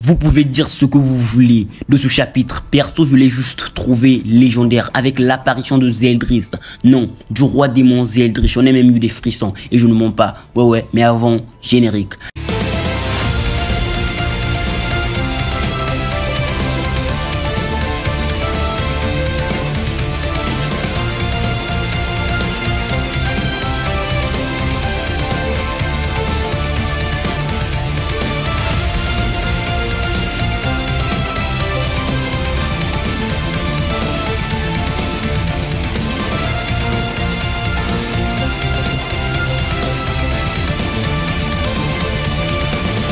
Vous pouvez dire ce que vous voulez de ce chapitre. Perso, je l'ai juste trouvé légendaire avec l'apparition de Zeldris. Non, du roi démon Zeldris. J'en ai même eu des frissons et je ne mens pas. Ouais, mais avant, générique.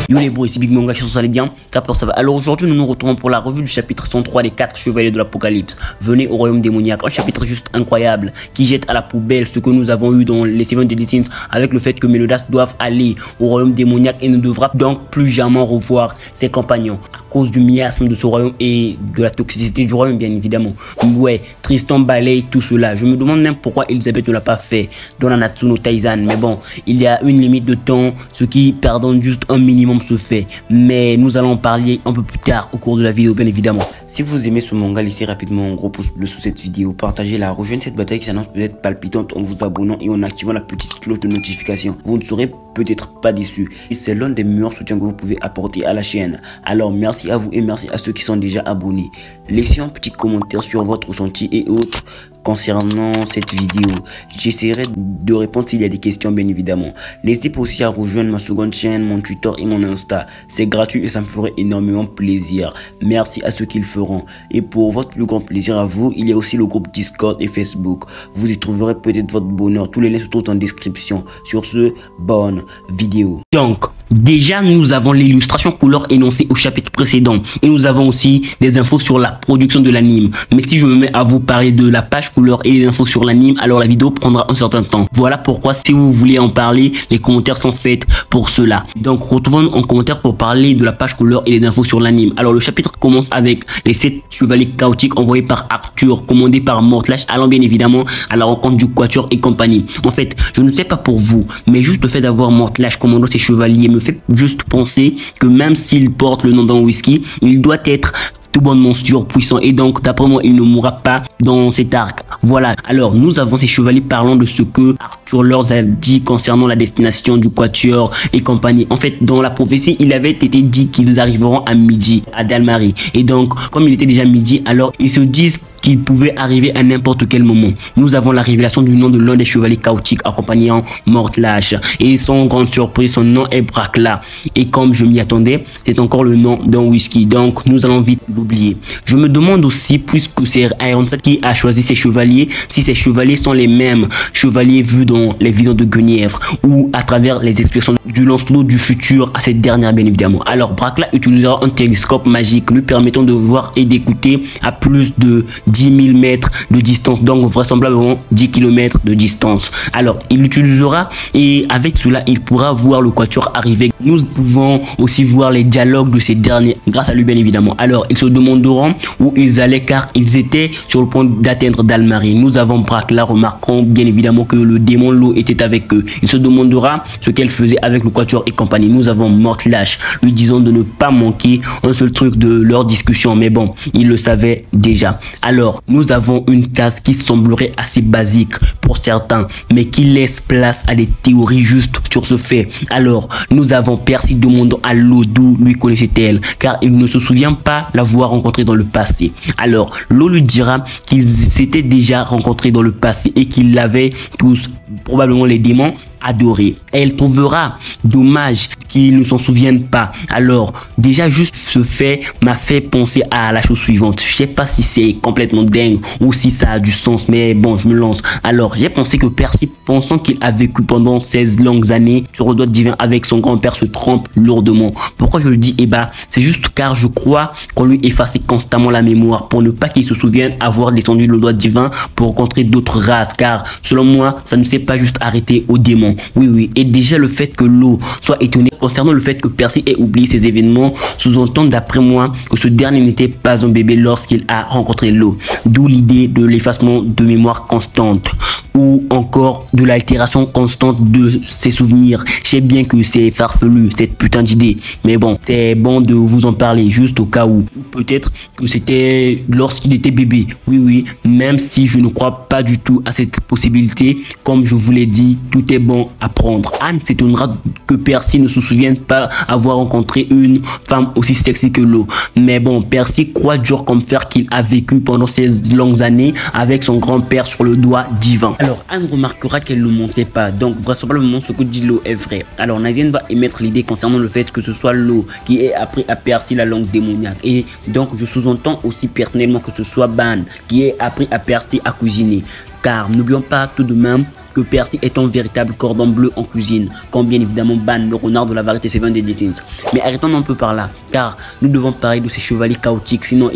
Yo les bros, ici Big Manga, j'espère que vous allez bien, Capeur ça va. Alors aujourd'hui nous nous retrouvons pour la revue du chapitre 103 des 4 chevaliers de l'Apocalypse. Venez au royaume démoniaque, un chapitre juste incroyable qui jette à la poubelle ce que nous avons eu dans les Seven Deadly Sins avec le fait que Melodas doivent aller au royaume démoniaque et ne devra donc plus jamais revoir ses compagnons à cause du miasme de ce royaume et de la toxicité du royaume bien évidemment. Ouais, Tristan balaye tout cela. Je me demande même pourquoi Elisabeth ne l'a pas fait dans la Natsuno Taizan, mais bon, il y a une limite de temps, ce qui pardonne juste un minimum se fait, mais nous allons en parler un peu plus tard au cours de la vidéo bien évidemment. Si vous aimez ce manga, laissez rapidement un gros pouce bleu sous cette vidéo, partagez-la, rejoignez cette bataille qui s'annonce peut-être palpitante en vous abonnant et en activant la petite cloche de notification. Vous ne serez peut-être pas déçus et c'est l'un des meilleurs soutiens que vous pouvez apporter à la chaîne. Alors merci à vous et merci à ceux qui sont déjà abonnés. Laissez un petit commentaire sur votre ressenti et autres concernant cette vidéo. J'essaierai de répondre s'il y a des questions bien évidemment. N'hésitez pas aussi à rejoindre ma seconde chaîne, mon Twitter et mon Insta. C'est gratuit et ça me ferait énormément plaisir. Merci à ceux qui le feront. Et pour votre plus grand plaisir à vous, il y a aussi le groupe Discord et Facebook. Vous y trouverez peut-être votre bonheur. Tous les liens se trouvent en description. Sur ce, bonne vidéo. Donc, déjà nous avons l'illustration couleur énoncée au chapitre précédent. Et nous avons aussi des infos sur la production de l'anime. Mais si je me mets à vous parler de la page couleur et les infos sur l'anime, alors la vidéo prendra un certain temps. Voilà pourquoi si vous voulez en parler, les commentaires sont faits pour cela. Donc retrouvons en commentaire pour parler de la page couleur et les infos sur l'anime. Alors le chapitre commence avec les 7 chevaliers chaotiques envoyés par Arthur, commandés par Mortlash, allant bien évidemment à la rencontre du Quatuor et compagnie. En fait, je ne sais pas pour vous, mais juste le fait d'avoir Mortlash commandant ces chevaliers me fait juste penser que même s'il porte le nom d'un whisky, il doit être tout bonnement surpuissant et donc d'après moi il ne mourra pas dans cet arc. Voilà, alors nous avons ces chevaliers parlant de ce que Arthur leur a dit concernant la destination du Quatuor et compagnie. En fait dans la prophétie il avait été dit qu'ils arriveront à midi à Dalmarie et donc comme il était déjà midi alors ils se disent qu'il pouvait arriver à n'importe quel moment. Nous avons la révélation du nom de l'un des chevaliers chaotiques accompagnant Mortlash et sans grande surprise son nom est Brakla et comme je m'y attendais c'est encore le nom d'un whisky donc nous allons vite l'oublier. Je me demande aussi puisque c'est Ironside qui a choisi ces chevaliers si ces chevaliers sont les mêmes chevaliers vus dans les visions de Guenièvre ou à travers les expressions du Lancelot du futur à cette dernière bien évidemment. Alors Brakla utilisera un télescope magique lui permettant de voir et d'écouter à plus de 10 000 mètres de distance, donc vraisemblablement 10 km de distance. Alors il l'utilisera et avec cela il pourra voir le Quatuor arriver. Nous pouvons aussi voir les dialogues de ces derniers grâce à lui bien évidemment. Alors ils se demanderont où ils allaient car ils étaient sur le point d'atteindre Dalmarie. Nous avons Brakla remarquant bien évidemment que le démon Lo était avec eux. Il se demandera ce qu'elle faisait avec le Quatuor et compagnie. Nous avons Mortlash lui disant de ne pas manquer un seul truc de leur discussion mais bon il le savait déjà. Alors nous avons une case qui semblerait assez basique pour certains, mais qui laisse place à des théories justes sur ce fait. Alors, nous avons Percy demandant à Lo d'où lui connaissait-elle, car il ne se souvient pas l'avoir rencontré dans le passé. Alors, Lo lui dira qu'ils s'étaient déjà rencontrés dans le passé et qu'ils l'avaient tous, probablement les démons, adoré. Elle trouvera dommage qu'ils ne s'en souviennent pas. Alors déjà juste ce fait m'a fait penser à la chose suivante. Je sais pas si c'est complètement dingue ou si ça a du sens mais bon je me lance. Alors j'ai pensé que Percy pensant qu'il a vécu pendant 16 longues années sur le doigt divin avec son grand-père se trompe lourdement. Pourquoi je le dis? Eh ben c'est juste car je crois qu'on lui effaçait constamment la mémoire pour ne pas qu'il se souvienne avoir descendu le doigt divin pour rencontrer d'autres races car selon moi ça ne s'est pas juste arrêté aux démons. Oui, et déjà le fait que Lo soit étonné concernant le fait que Percy ait oublié ces événements sous-entend d'après moi que ce dernier n'était pas un bébé lorsqu'il a rencontré Lo. D'où l'idée de l'effacement de mémoire constante. ou encore de l'altération constante de ses souvenirs. Je sais bien que c'est farfelu cette putain d'idée, mais bon, c'est bon de vous en parler juste au cas où. Peut-être que c'était lorsqu'il était bébé. Oui, même si je ne crois pas du tout à cette possibilité, comme je vous l'ai dit, tout est bon à prendre. Anne s'étonnera que Percy ne se souvienne pas avoir rencontré une femme aussi sexy que Lo. Mais bon, Percy croit dur comme fer qu'il a vécu pendant ces longues années avec son grand-père sur le doigt divin. Alors Anne remarquera qu'elle ne montait pas, donc vraisemblablement ce que dit Lo est vrai. Alors Nazian va émettre l'idée concernant le fait que ce soit Lo qui ait appris à Percy la langue démoniaque, et donc je sous-entends aussi personnellement que ce soit Ban qui ait appris à Percy à cuisiner, car n'oublions pas tout de même que Percy est un véritable cordon bleu en cuisine, comme bien évidemment Ban, le renard de la variété Seven Deadly Sins. Mais arrêtons un peu par là, car nous devons parler de ces chevaliers chaotiques, sinon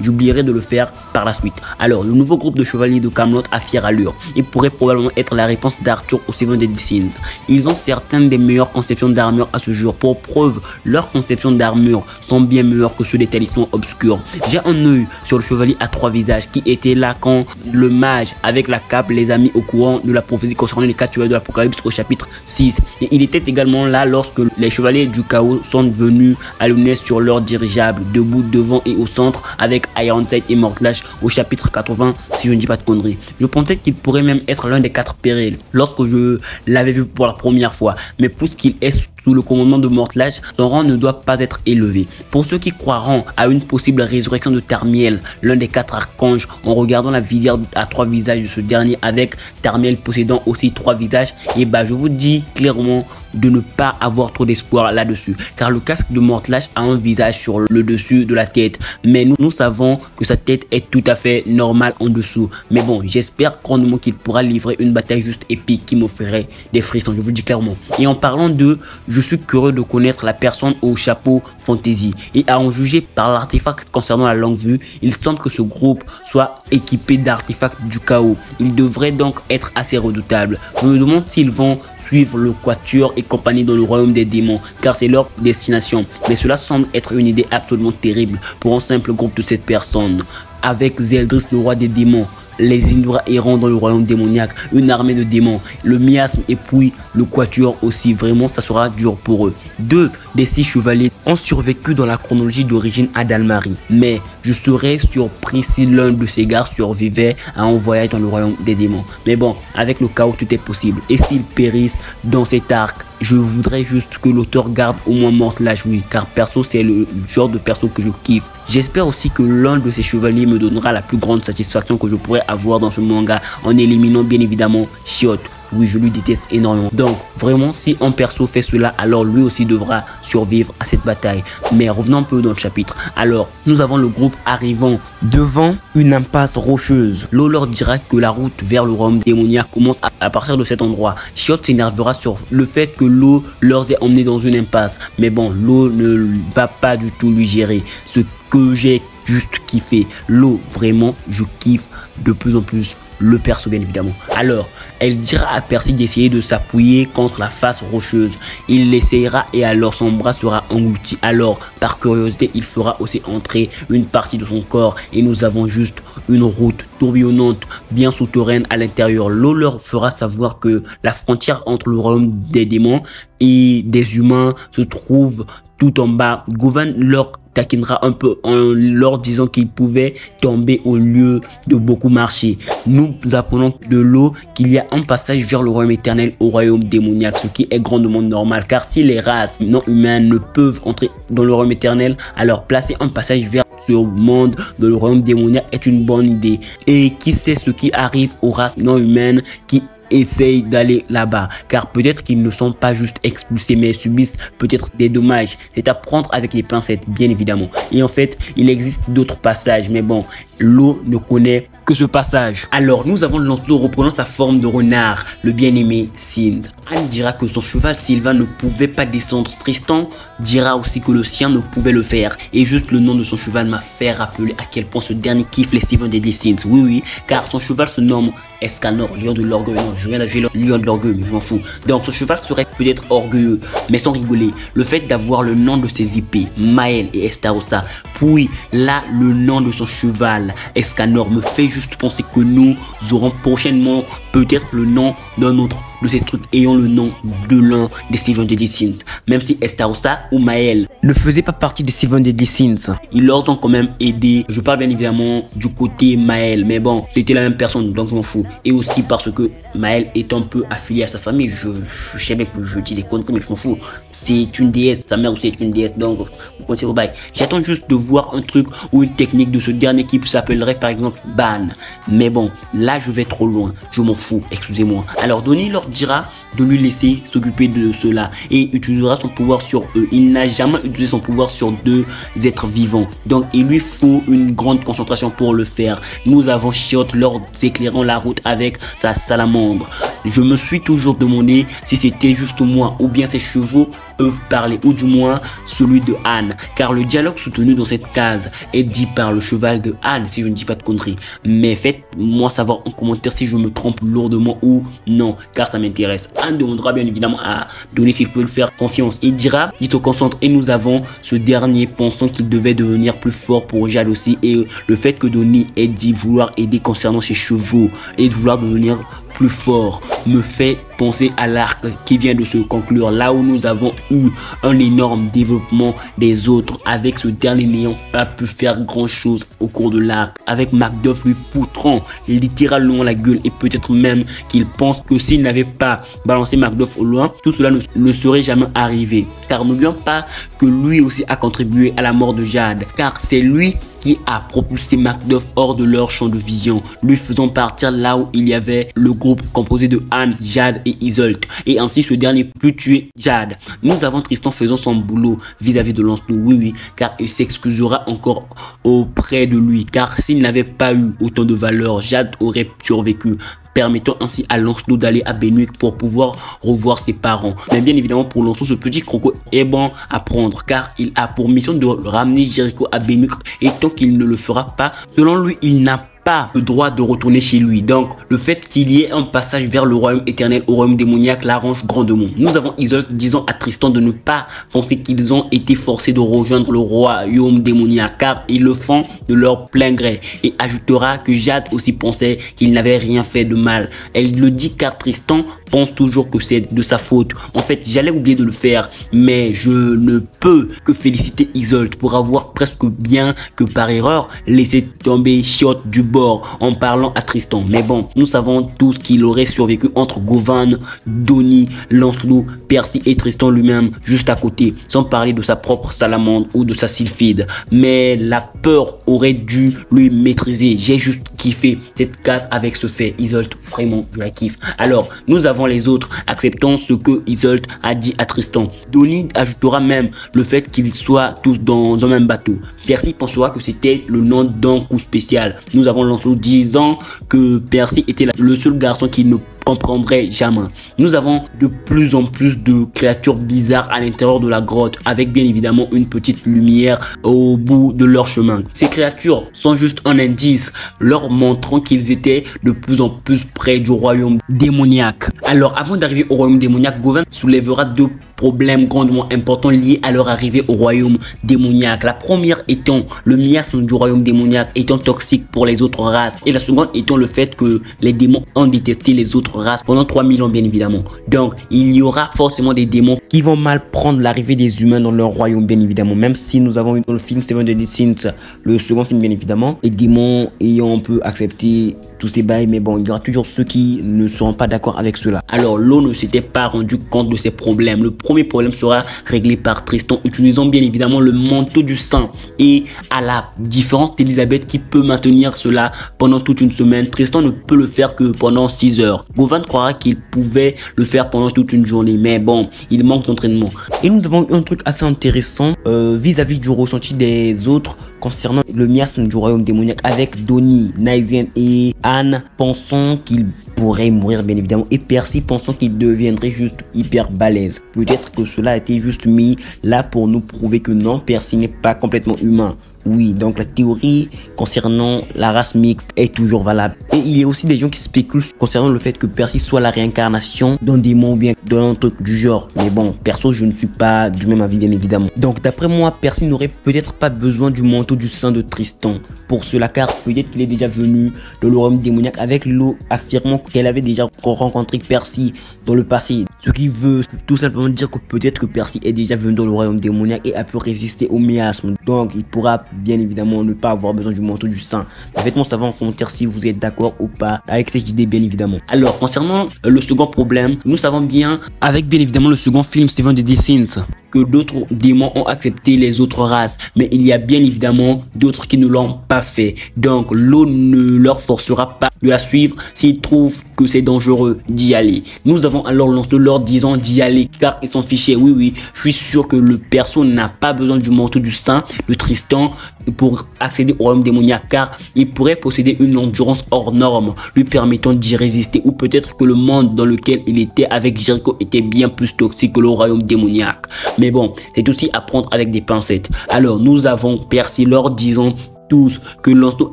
j'oublierai de le faire par la suite. Alors, le nouveau groupe de chevaliers de Camelot a fière allure. Il pourrait probablement être la réponse d'Arthur aux Seven Deadly Sins. Ils ont certaines des meilleures conceptions d'armure à ce jour. Pour preuve, leurs conceptions d'armure sont bien meilleures que ceux des talismans obscurs. J'ai un œil sur le chevalier à 3 visages qui était là quand le mage avec la cape les a mis au courant de la prophétie concernant les 4 tueurs de l'Apocalypse au chapitre 6. Et il était également là lorsque les chevaliers du chaos sont venus à l'UNES sur leur dirigeable, debout devant et au centre avec Ironside et Mortlash au chapitre 80, si je ne dis pas de conneries. Je pensais qu'il pourrait même être l'un des 4 périls lorsque je l'avais vu pour la première fois, mais puisqu'il est sous le commandement de Mortlash, son rang ne doit pas être élevé. Pour ceux qui croiront à une possible résurrection de Tarmiel, l'un des 4 archanges, en regardant la visière à 3 visages de ce dernier avec Tarmiel possédant aussi 3 visages, et je vous dis clairement de ne pas avoir trop d'espoir là-dessus, car le casque de Mortlash a un visage sur le dessus de la tête, mais nous savons que sa tête est tout à fait normale en dessous. Mais bon, j'espère grandement qu'il pourra livrer une bataille juste épique qui m'offrirait des frissons, je vous le dis clairement. Et en parlant de, je suis curieux de connaître la personne au chapeau fantasy, et à en juger par l'artefact concernant la longue vue, il semble que ce groupe soit équipé d'artefacts du chaos. Il devrait donc être assez redoutable. Je me demande s'ils vont suivre le quatuor et compagnie dans le royaume des démons, car c'est leur destination. Mais cela semble être une idée absolument terrible pour un simple groupe de 7 personnes. Avec Zeldris, le roi des démons, les Indra errant dans le royaume démoniaque, une armée de démons, le miasme et puis le quatuor aussi, vraiment ça sera dur pour eux. 2 des 6 chevaliers ont survécu dans la chronologie d'origine à Dalmarie, mais je serais surpris si l'un de ces gars survivait à un voyage dans le royaume des démons. Mais bon, avec le chaos tout est possible, et s'ils périssent dans cet arc, je voudrais juste que l'auteur garde au moins Mortlash, oui, car perso c'est le genre de perso que je kiffe. J'espère aussi que l'un de ces chevaliers me donnera la plus grande satisfaction que je pourrais avoir dans ce manga en éliminant bien évidemment Shiot. Oui, je lui déteste énormément. Donc, vraiment, si un perso fait cela, alors lui aussi devra survivre à cette bataille. Mais revenons un peu dans le chapitre. Alors, nous avons le groupe arrivant devant une impasse rocheuse. Lo leur dira que la route vers le royaume démoniaque commence à partir de cet endroit. Shiot s'énervera sur le fait que Lo leur ait emmené dans une impasse. Mais bon, Lo ne va pas du tout lui gérer. Ce que j'ai juste kiffé. Lo, vraiment, je kiffe de plus en plus le perso bien évidemment. Alors, elle dira à Percy d'essayer de s'appuyer contre la face rocheuse. Il l'essayera et alors son bras sera englouti. Alors, par curiosité, il fera aussi entrer une partie de son corps et nous avons juste une route tourbillonnante, bien souterraine à l'intérieur. Lo leur fera savoir que la frontière entre le royaume des démons et des humains se trouve tout en bas. Gouverne leur taquinera un peu en leur disant qu'ils pouvaient tomber au lieu de beaucoup marcher. Nous apprenons de Lo qu'il y a un passage vers le royaume éternel au royaume démoniaque, ce qui est grandement normal, car si les races non humaines ne peuvent entrer dans le royaume éternel, alors placer un passage vers ce monde de le royaume démoniaque est une bonne idée. Et qui sait ce qui arrive aux races non humaines qui essayent d'aller là-bas, car peut-être qu'ils ne sont pas juste expulsés mais subissent peut-être des dommages. C'est à prendre avec les pincettes bien évidemment. Et en fait il existe d'autres passages, mais bon, Lo ne connaît que ce passage. Alors nous avons Lancelot reprenant sa forme de renard, le bien-aimé Sind. Anne dira que son cheval Sylvain ne pouvait pas descendre. Tristan dira aussi que le sien ne pouvait le faire. Et juste le nom de son cheval m'a fait rappeler à quel point ce dernier kiffe les 7 Deadly Sins. Oui, oui, car son cheval se nomme Escanor, lion de l'orgueil. Non, je viens d'ajouter lion de l'orgueil, mais je m'en fous. Donc son cheval serait peut-être orgueilleux, mais sans rigoler. Le fait d'avoir le nom de ses épées, Mael et Estarossa, puis là le nom de son cheval, Escanor, me fait juste penser que nous aurons prochainement peut-être le nom d'un autre de ces trucs ayant le nom de l'un des 7 Deadly Sins. Même si Estarossa ou Mael ne faisaient pas partie des 7 Deadly Sins, ils leur ont quand même aidé. Je parle bien évidemment du côté Mael, mais bon, c'était la même personne, donc je m'en fous. Et aussi parce que Mael est un peu affilié à sa famille. Je sais bien que je dis des conneries, mais je m'en fous. C'est une déesse, sa mère aussi est une déesse, donc vous connaissez vos bails. J'attends juste de voir un truc ou une technique de ce dernier qui s'appellerait par exemple Ban. Mais bon, là je vais trop loin, je m'en fous, excusez-moi. Alors Donnie leur dira de lui laisser s'occuper de cela et utilisera son pouvoir sur eux. Il n'a jamais utilisé son pouvoir sur 2 êtres vivants, donc il lui faut une grande concentration pour le faire. Nous avons Chiotte leur éclairant la route avec sa salamandre. Je me suis toujours demandé si c'était juste moi ou bien ces chevaux peuvent parler, ou du moins celui de Anne, car le dialogue soutenu dans cette case est dit par le cheval de Anne, si je ne dis pas de conneries. Mais faites-moi savoir en commentaire si je me trompe lourdement ou non, car ça m'intéresse. Anne demandera bien évidemment à Donnie s'il peut le faire confiance. Il dira, dit au concentre, et nous avons ce dernier pensant qu'il devait devenir plus fort pour Jade aussi, et le fait que Donnie ait dit vouloir aider concernant ses chevaux et de vouloir devenir plus fort me fait penser à l'arc qui vient de se conclure, là où nous avons eu un énorme développement des autres, avec ce dernier n'ayant pas pu faire grand chose au cours de l'arc, avec Macduff lui poutrant littéralement la gueule, et peut-être même qu'il pense que s'il n'avait pas balancé Macduff au loin, tout cela ne serait jamais arrivé. Car n'oublions pas que lui aussi a contribué à la mort de Jade, car c'est lui qui a propulsé Macduff hors de leur champ de vision, lui faisant partir là où il y avait le groupe composé de Anne, Jade et Isolde, et ainsi ce dernier put tuer Jade. Nous avons Tristan faisant son boulot vis-à-vis de Lancelot, oui, car il s'excusera encore auprès de lui, car s'il n'avait pas eu autant de valeur, Jade aurait survécu, permettant ainsi à Lancelot d'aller à Benwick pour pouvoir revoir ses parents. Mais bien évidemment pour Lancelot, ce petit croco est bon à prendre, car il a pour mission de ramener Jericho à Benwick, et tant qu'il ne le fera pas, selon lui, il n'a pas le droit de retourner chez lui. Donc le fait qu'il y ait un passage vers le royaume éternel au royaume démoniaque l'arrange grandement. Nous avons Isolde disant à Tristan de ne pas penser qu'ils ont été forcés de rejoindre le royaume démoniaque, car ils le font de leur plein gré, et ajoutera que Jade aussi pensait qu'il n'avait rien fait de mal. Elle le dit car Tristan pense toujours que c'est de sa faute. En fait, j'allais oublier de le faire, mais je ne peux que féliciter Isolde pour avoir presque bien que par erreur laissé tomber Chiotte du bord en parlant à Tristan. Mais bon, nous savons tous qu'il aurait survécu entre Govan, Donnie, Lancelot, Percy et Tristan lui-même juste à côté, sans parler de sa propre salamandre ou de sa sylphide. Mais la peur aurait dû lui maîtriser. J'ai juste kiffé cette case avec ce fait. Isolde, vraiment, je la kiffe. Alors, nous avons les autres acceptant ce que Isolde a dit à Tristan. Donnie ajoutera même le fait qu'ils soient tous dans un même bateau. Percy pensera que c'était le nom d'un coup spécial. Nous avons Lancelot disant que Percy était le seul garçon qui ne comprendrait jamais. Nous avons de plus en plus de créatures bizarres à l'intérieur de la grotte, avec bien évidemment une petite lumière au bout de leur chemin. Ces créatures sont juste un indice leur montrant qu'ils étaient de plus en plus près du royaume démoniaque. Alors avant d'arriver au royaume démoniaque, Govan soulèvera 2 problèmes grandement importants liés à leur arrivée au royaume démoniaque. La première étant le miasme du royaume démoniaque étant toxique pour les autres races, et la seconde étant le fait que les démons ont détesté les autres races pendant 3000 ans bien évidemment. Donc il y aura forcément des démons qui vont mal prendre l'arrivée des humains dans leur royaume bien évidemment, même si nous avons eu dans le film 7 Deadly Sins, le second film bien évidemment, les démons ayant un peu accepté tous ces bails, mais bon, il y aura toujours ceux qui ne seront pas d'accord avec cela. Alors l'eau ne s'était pas rendu compte de ces problèmes. Le premier problème sera réglé par Tristan, utilisant bien évidemment le manteau du sang, et à la différence d'Elisabeth qui peut maintenir cela pendant toute une semaine, Tristan ne peut le faire que pendant 6 heures. Govan croira qu'il pouvait le faire pendant toute une journée, mais bon, il manque d'entraînement. Et nous avons eu un truc assez intéressant vis-à-vis du ressenti des autres concernant le miasme du royaume démoniaque, avec Donnie, Naisienne et Anne pensant qu'ils pourrait mourir bien évidemment, et Percy pensant qu'il deviendrait juste hyper balèze. Peut-être que cela a été juste mis là pour nous prouver que non, Percy n'est pas complètement humain. Oui, donc la théorie concernant la race mixte est toujours valable. Et il y a aussi des gens qui spéculent concernant le fait que Percy soit la réincarnation d'un démon ou bien d'un truc du genre. Mais bon, perso, je ne suis pas du même avis bien évidemment. Donc d'après moi, Percy n'aurait peut-être pas besoin du manteau du sang de Tristan pour cela, car peut-être qu'il est déjà venu dans le royaume démoniaque avec l'eau, affirmant qu'elle avait déjà rencontré Percy dans le passé. Ce qui veut tout simplement dire que peut-être que Percy est déjà venu dans le royaume démoniaque et a pu résister au miasme. Donc il pourra bien évidemment ne pas avoir besoin du manteau du sang. Faites-moi savoir en commentaire si vous êtes d'accord ou pas avec cette idée bien évidemment. Alors concernant le second problème, nous savons bien avec bien évidemment le second film Steven the Descent que d'autres démons ont accepté les autres races, mais il y a bien évidemment d'autres qui ne l'ont pas fait. Donc l'eau ne leur forcera pas de la suivre s'ils trouvent que c'est dangereux d'y aller. Nous avons alors lancé leur disant d'y aller car ils sont fichés. Oui, je suis sûr que le perso n'a pas besoin du manteau du sang de Tristan pour accéder au royaume démoniaque, car il pourrait posséder une endurance hors norme lui permettant d'y résister, ou peut-être que le monde dans lequel il était avec Jericho était bien plus toxique que le royaume démoniaque. Mais bon, c'est aussi à prendre avec des pincettes. Alors nous avons Percy leur disant tous que Lancelot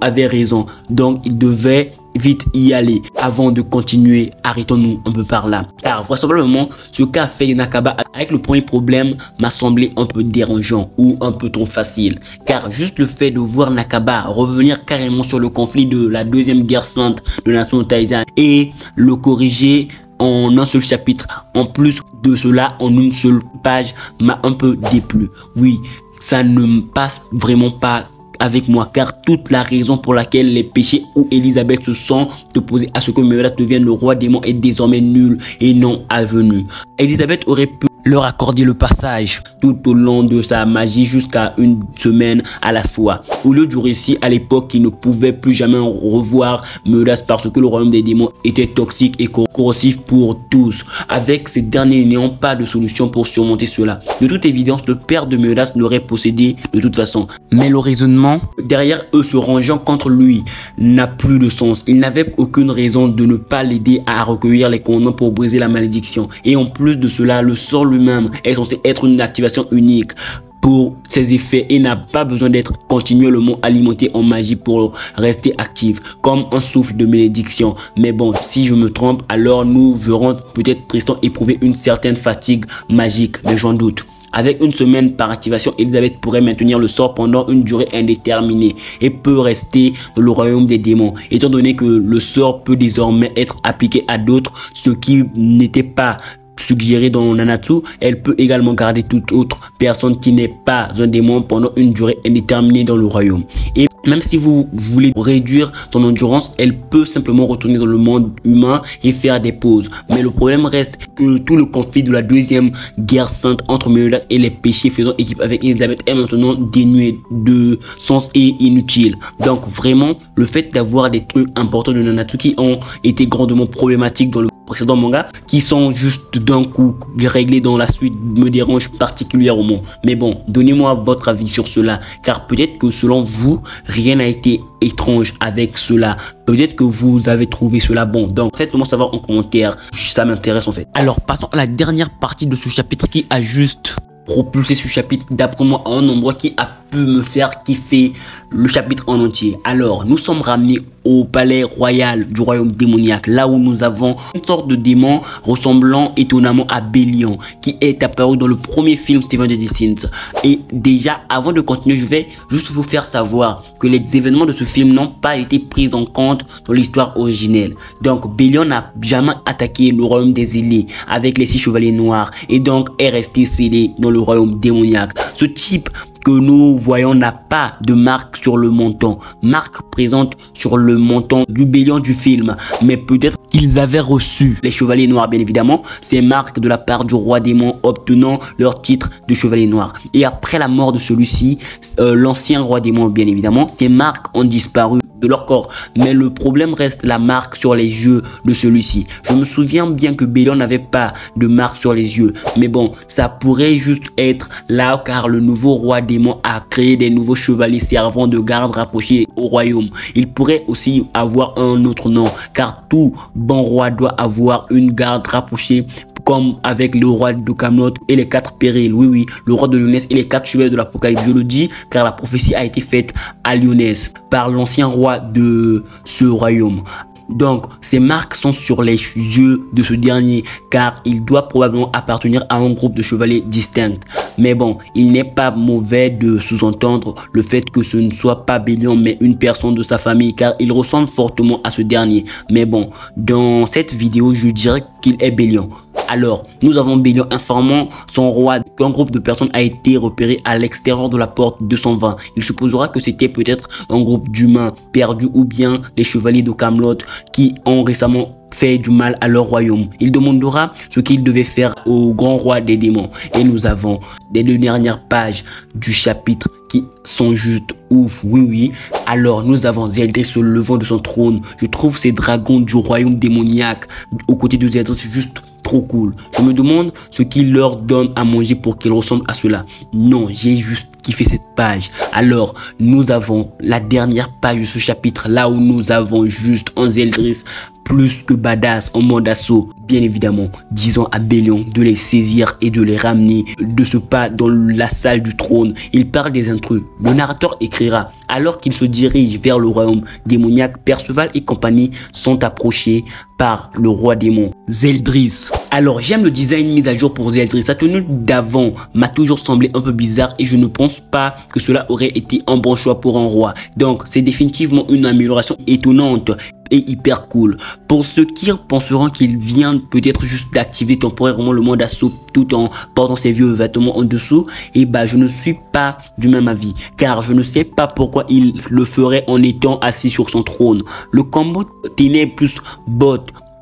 avait raison, donc il devait vite y aller avant de continuer. Arrêtons-nous un peu par là, car vraisemblablement ce qu'a fait Nakaba avec le premier problème m'a semblé un peu dérangeant ou un peu trop facile, car juste le fait de voir Nakaba revenir carrément sur le conflit de la deuxième guerre sainte de la nation Taïsan et le corriger en un seul chapitre, en plus de cela en une seule page, m'a un peu déplu. Oui, ça ne me passe vraiment pas avec moi, car toute la raison pour laquelle les péchés ou Elisabeth se sont opposés à ce que Méodas devienne le roi démon est désormais nulle et non avenue. Elisabeth aurait pu leur accorder le passage tout au long de sa magie jusqu'à une semaine à la fois. Au lieu du récit à l'époque qui ne pouvait plus jamais revoir Méodas parce que le royaume des démons était toxique et corrosif pour tous. Avec ces derniers n'ayant pas de solution pour surmonter cela. De toute évidence, le père de Méodas l'aurait possédé de toute façon. Mais le raisonnement derrière eux se rangeant contre lui n'a plus de sens. Il n'avait aucune raison de ne pas l'aider à recueillir les condamnés pour briser la malédiction. Et en plus de cela, le sort lui-même est censé être une activation unique pour ses effets et n'a pas besoin d'être continuellement alimenté en magie pour rester actif comme un souffle de malédiction. Mais bon, si je me trompe, alors nous verrons peut-être Tristan éprouver une certaine fatigue magique, mais j'en doute. Avec une semaine par activation, Elisabeth pourrait maintenir le sort pendant une durée indéterminée et peut rester dans le royaume des démons, étant donné que le sort peut désormais être appliqué à d'autres, ce qui n'était pas suggéré dans Nanatsu. Elle peut également garder toute autre personne qui n'est pas un démon pendant une durée indéterminée dans le royaume. Et même si vous voulez réduire son endurance, elle peut simplement retourner dans le monde humain et faire des pauses. Mais le problème reste que tout le conflit de la deuxième guerre sainte entre Méodas et les péchés faisant équipe avec Elisabeth est maintenant dénué de sens et inutile. Donc vraiment, le fait d'avoir des trucs importants de Nanatsu qui ont été grandement problématiques dans le précédent manga, qui sont juste d'un coup réglés dans la suite, me dérange particulièrement. Mais bon, donnez-moi votre avis sur cela, car peut-être que selon vous, rien n'a été étrange avec cela. Peut-être que vous avez trouvé cela bon. Donc faites-moi savoir en commentaire, ça m'intéresse en fait. Alors passons à la dernière partie de ce chapitre qui a juste propulsé ce chapitre d'après moi à un endroit qui a pu me faire kiffer le chapitre en entier. Alors nous sommes ramenés au palais royal du royaume démoniaque, là où nous avons une sorte de démon ressemblant étonnamment à Bélion qui est apparu dans le premier film Steven the Descent. Et déjà avant de continuer, je vais juste vous faire savoir que les événements de ce film n'ont pas été pris en compte dans l'histoire originelle. Donc Bélion n'a jamais attaqué le royaume des îlets avec les 6 chevaliers noirs et donc est resté scellé dans le royaume démoniaque. Ce type que nous voyons n'a pas de marque sur le menton, marque présente sur le menton du Bélion du film, mais peut-être qu'ils avaient reçu, les chevaliers noirs bien évidemment, ces marques de la part du roi démon obtenant leur titre de chevalier noir. Et après la mort de celui-ci, l'ancien roi démon bien évidemment, ces marques ont disparu de leur corps. Mais le problème reste la marque sur les yeux de celui-ci. Je me souviens bien que Bélion n'avait pas de marque sur les yeux. Mais bon, ça pourrait juste être là car le nouveau roi démon a créé des nouveaux chevaliers servant de garde rapprochés au royaume. Il pourrait aussi avoir un autre nom car tout bon roi doit avoir une garde rapprochée, comme avec le roi de Camelot et les 4 périls. Oui, oui, le roi de Lyonesse et les 4 chevaliers de l'Apocalypse. Je le dis car la prophétie a été faite à Lyonesse par l'ancien roi de ce royaume. Donc, ces marques sont sur les yeux de ce dernier car il doit probablement appartenir à un groupe de chevaliers distinct. Mais bon, il n'est pas mauvais de sous-entendre le fait que ce ne soit pas Bélion mais une personne de sa famille car il ressemble fortement à ce dernier. Mais bon, dans cette vidéo, je dirais qu'il est Bélion. Alors, nous avons Bélion informant son roi qu'un groupe de personnes a été repéré à l'extérieur de la porte 220. Il supposera que c'était peut-être un groupe d'humains perdus ou bien les chevaliers de Camelot qui ont récemment fait du mal à leur royaume. Il demandera ce qu'il devait faire au grand roi des démons. Et nous avons les 2 dernières pages du chapitre qui sont juste ouf. Oui, oui. Alors, nous avons Zeldris se levant de son trône. Je trouve ces dragons du royaume démoniaque aux côtés de Zeldris juste trop cool. Je me demande ce qu'il leur donne à manger pour qu'ils ressemblent à cela. Non, j'ai juste kiffé cette page. Alors, nous avons la dernière page de ce chapitre, là où nous avons juste un Zeldris plus que badass en mode assaut. Bien évidemment, disons à Bélion de les saisir et de les ramener de ce pas dans la salle du trône. Il parle des intrus. Le narrateur écrira: alors qu'il se dirige vers le royaume démoniaque, Perceval et compagnie sont approchés par le roi démon, Zeldris. Alors, j'aime le design mis à jour pour Zeldris. Sa tenue d'avant m'a toujours semblé un peu bizarre et je ne pense pas que cela aurait été un bon choix pour un roi. Donc, c'est définitivement une amélioration étonnante et hyper cool. Pour ceux qui penseront qu'il vient peut-être juste d'activer temporairement le mode assaut tout en portant ses vieux vêtements en dessous, et bah je ne suis pas du même avis car je ne sais pas pourquoi il le ferait en étant assis sur son trône. Le combo ténèbres plus bot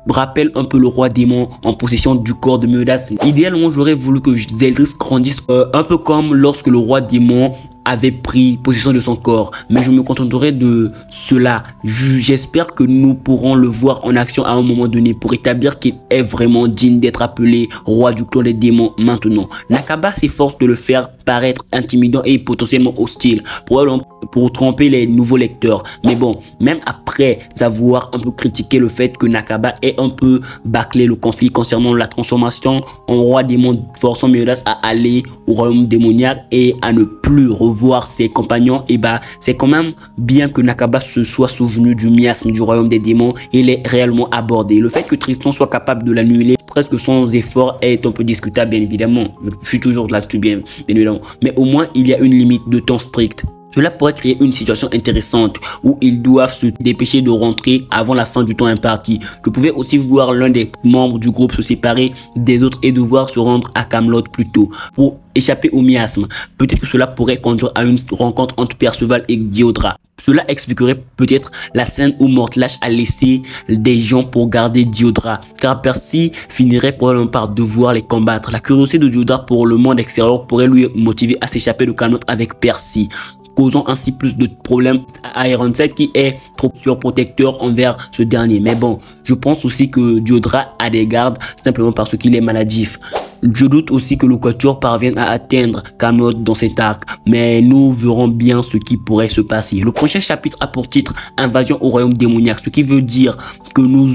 rappelle un peu le roi démon en possession du corps de Midas. Idéalement, j'aurais voulu que Zeldris grandisse un peu comme lorsque le roi démon avait pris possession de son corps, mais je me contenterai de cela. J'espère que nous pourrons le voir en action à un moment donné pour établir qu'il est vraiment digne d'être appelé roi du clan des démons maintenant. Nakaba s'efforce de le faire paraître intimidant et potentiellement hostile, probablement pour tromper les nouveaux lecteurs. Mais bon, même après avoir un peu critiqué le fait que Nakaba ait un peu bâclé le conflit concernant la transformation en roi démon, forçant Midas à aller au royaume démoniaque et à ne plus revoir ses compagnons, et bah c'est quand même bien que Nakaba se soit souvenu du miasme du royaume des démons et l'ait réellement abordé. Le fait que Tristan soit capable de l'annuler presque sans effort est un peu discutable, bien évidemment. Je suis toujours là-dessus, bien évidemment. Mais au moins, il y a une limite de temps stricte. Cela pourrait créer une situation intéressante où ils doivent se dépêcher de rentrer avant la fin du temps imparti. Je pouvais aussi voir l'un des membres du groupe se séparer des autres et devoir se rendre à Camelot plus tôt pour échapper au miasme. Peut-être que cela pourrait conduire à une rencontre entre Perceval et Diodra. Cela expliquerait peut-être la scène où Mortlash a laissé des gens pour garder Diodra, car Percy finirait probablement par devoir les combattre. La curiosité de Diodra pour le monde extérieur pourrait lui motiver à s'échapper de Camelot avec Percy, causant ainsi plus de problèmes à Ironside qui est trop surprotecteur envers ce dernier. Mais bon, je pense aussi que Diodra a des gardes simplement parce qu'il est maladif. Je doute aussi que le Quatuor parvienne à atteindre Camelot dans cet arc, mais nous verrons bien ce qui pourrait se passer. Le prochain chapitre a pour titre Invasion au royaume démoniaque, ce qui veut dire que nous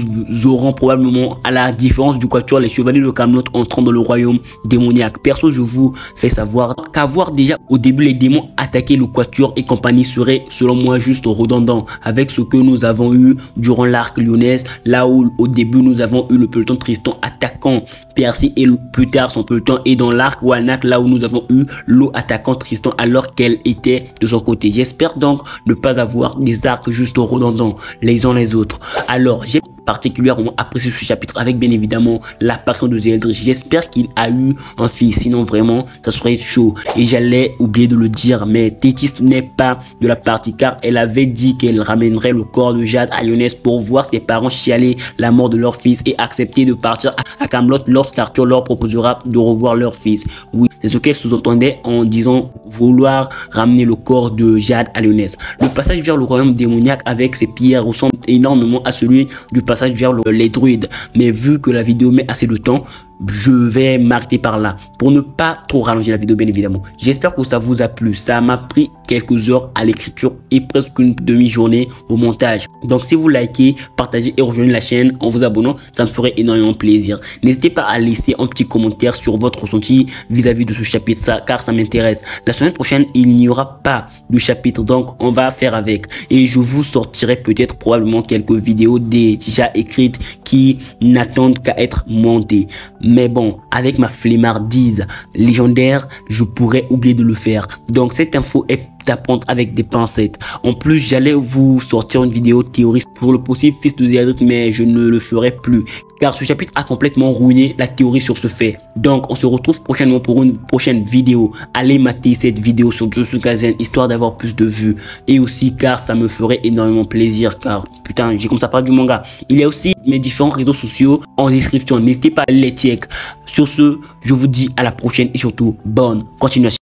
aurons probablement, à la différence du Quatuor, les chevaliers de Camelot entrant dans le royaume démoniaque. Perso, je vous fais savoir qu'avoir déjà au début les démons attaquer le Quatuor et compagnie serait selon moi juste redondant avec ce que nous avons eu durant l'arc lyonnaise, là où au début nous avons eu le peloton Tristan attaquant Percy et plus tard son peloton, et dans l'arc Walnak là où nous avons eu l'eau attaquant Tristan alors qu'elle était de son côté. J'espère donc ne pas avoir des arcs juste redondants les uns les autres. Alors j'ai particulièrement apprécié ce chapitre avec bien évidemment l'apparition de Zeldris. J'espère qu'il a eu un fils, sinon vraiment ça serait chaud. Et j'allais oublier de le dire, mais Thétis n'est pas de la partie car elle avait dit qu'elle ramènerait le corps de Jade à Lyonesse pour voir ses parents chialer la mort de leur fils et accepter de partir à Camelot lorsqu'Arthur leur proposera de revoir leur fils. Oui, c'est ce qu'elle sous-entendait en disant vouloir ramener le corps de Jade à Lyonesse. Le passage vers le royaume démoniaque avec ses pierres ressemble énormément à celui du passage vers les druides. Mais vu que la vidéo met assez de temps, je vais m'arrêter par là pour ne pas trop rallonger la vidéo bien évidemment. J'espère que ça vous a plu. Ça m'a pris quelques heures à l'écriture et presque une demi-journée au montage. Donc si vous likez, partagez et rejoignez la chaîne en vous abonnant, ça me ferait énormément plaisir. N'hésitez pas à laisser un petit commentaire sur votre ressenti vis-à-vis de ce chapitre car ça m'intéresse. La semaine prochaine, il n'y aura pas de chapitre donc on va faire avec. Et je vous sortirai peut-être probablement quelques vidéos déjà écrites qui n'attendent qu'à être montées. Mais bon, avec ma flemmardise légendaire, je pourrais oublier de le faire. Donc cette info est à prendre avec des pincettes. En plus, j'allais vous sortir une vidéo théorique pour le possible fils de Zeldris, mais je ne le ferai plus. Car ce chapitre a complètement ruiné la théorie sur ce fait. Donc, on se retrouve prochainement pour une prochaine vidéo. Allez mater cette vidéo sur Jujutsu Kaisen, histoire d'avoir plus de vues. Et aussi, car ça me ferait énormément plaisir. Car, putain, j'ai comme ça parlé du manga. Il y a aussi mes différents réseaux sociaux en description. N'hésitez pas à les check. Sur ce, je vous dis à la prochaine et surtout, bonne continuation.